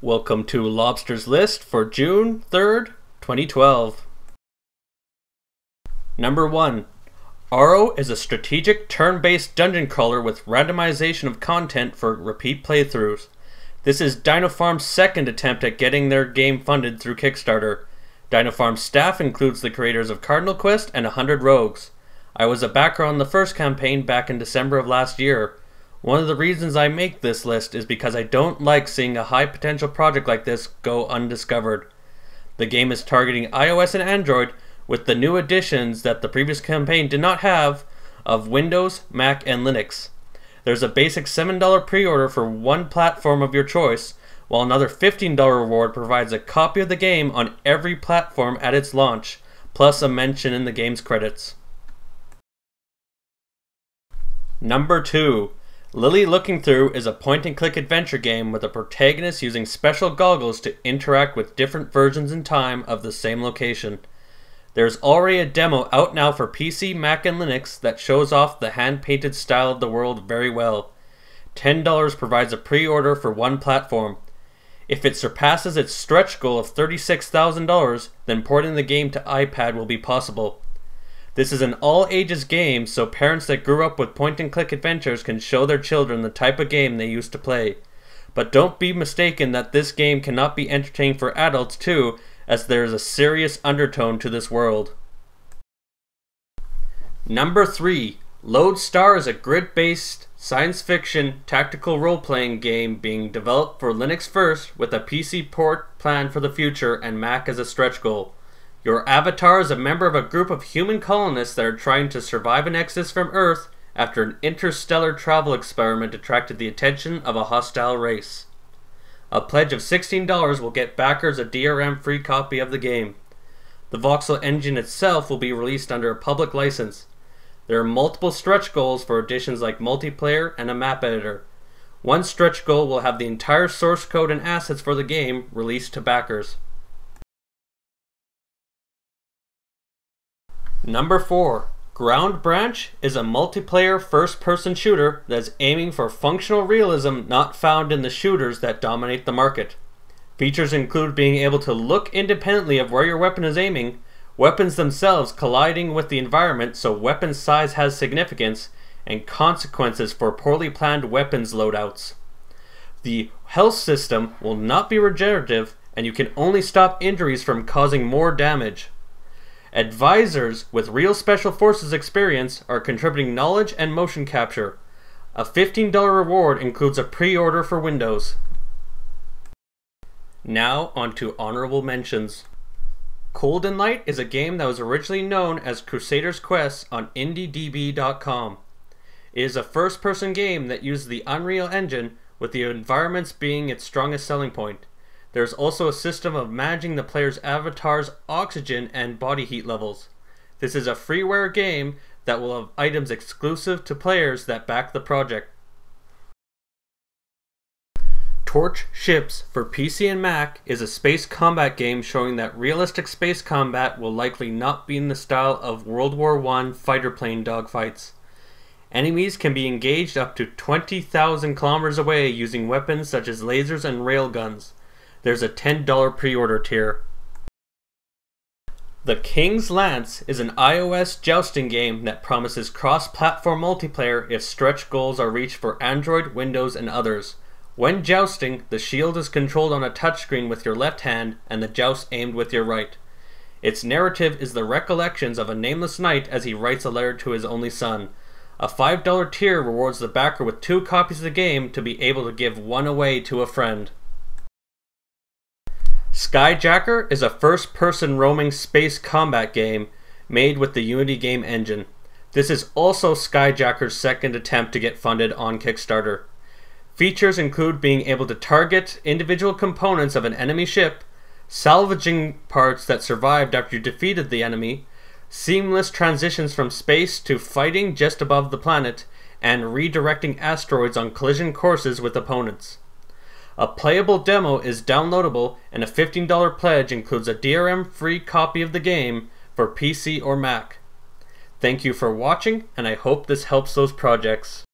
Welcome to Lobster's list for June 3rd, 2012. Number 1. Auro is a strategic turn-based dungeon crawler with randomization of content for repeat playthroughs. This is Dinofarm's second attempt at getting their game funded through Kickstarter. Dinofarm's staff includes the creators of Cardinal Quest and 100 Rogues. I was a backer on the first campaign back in December of last year. One of the reasons I make this list is because I don't like seeing a high potential project like this go undiscovered. The game is targeting iOS and Android with the new additions that the previous campaign did not have of Windows, Mac, and Linux. There's a basic $7 pre-order for one platform of your choice, while another $15 reward provides a copy of the game on every platform at its launch, plus a mention in the game's credits. Number 2. Lilly Looking Through is a point-and-click adventure game with a protagonist using special goggles to interact with different versions in time of the same location. There's already a demo out now for PC, Mac, and Linux that shows off the hand-painted style of the world very well. $10 provides a pre-order for one platform. If it surpasses its stretch goal of $36,000, then porting the game to iPad will be possible. This is an all-ages game, so parents that grew up with point-and-click adventures can show their children the type of game they used to play. But don't be mistaken that this game cannot be entertaining for adults too, as there is a serious undertone to this world. Number 3. Lodestar is a grid-based science fiction tactical role-playing game being developed for Linux first with a PC port planned for the future and Mac as a stretch goal. Your avatar is a member of a group of human colonists that are trying to survive an exodus from Earth after an interstellar travel experiment attracted the attention of a hostile race. A pledge of $16 will get backers a DRM-free copy of the game. The voxel engine itself will be released under a public license. There are multiple stretch goals for additions like multiplayer and a map editor. One stretch goal will have the entire source code and assets for the game released to backers. Number 4. Ground Branch is a multiplayer first-person shooter that is aiming for functional realism not found in the shooters that dominate the market. Features include being able to look independently of where your weapon is aiming, weapons themselves colliding with the environment so weapon size has significance, and consequences for poorly planned weapons loadouts. The health system will not be regenerative, and you can only stop injuries from causing more damage. Advisors with real Special Forces experience are contributing knowledge and motion capture. A $15 reward includes a pre-order for Windows. Now on to honorable mentions. Coldenlight is a game that was originally known as Crusader's Quest on IndieDB.com. It is a first-person game that uses the Unreal Engine, with the environments being its strongest selling point. There is also a system of managing the player's avatar's oxygen and body heat levels. This is a freeware game that will have items exclusive to players that back the project. TorchShips for PC and Mac is a space combat game showing that realistic space combat will likely not be in the style of World War I fighter plane dogfights. Enemies can be engaged up to 20,000 kilometers away using weapons such as lasers and railguns. There's a $10 pre-order tier. The King's Lance is an iOS jousting game that promises cross-platform multiplayer if stretch goals are reached for Android, Windows, and others. When jousting, the shield is controlled on a touchscreen with your left hand and the joust aimed with your right. Its narrative is the recollections of a nameless knight as he writes a letter to his only son. A $5 tier rewards the backer with 2 copies of the game to be able to give one away to a friend. SKYJACKER is a first-person roaming space combat game made with the Unity game engine. This is also SKYJACKER's second attempt to get funded on Kickstarter. Features include being able to target individual components of an enemy ship, salvaging parts that survived after you defeated the enemy, seamless transitions from space to fighting just above the planet, and redirecting asteroids on collision courses with opponents. A playable demo is downloadable, and a $15 pledge includes a DRM-free copy of the game for PC or Mac. Thank you for watching, and I hope this helps those projects.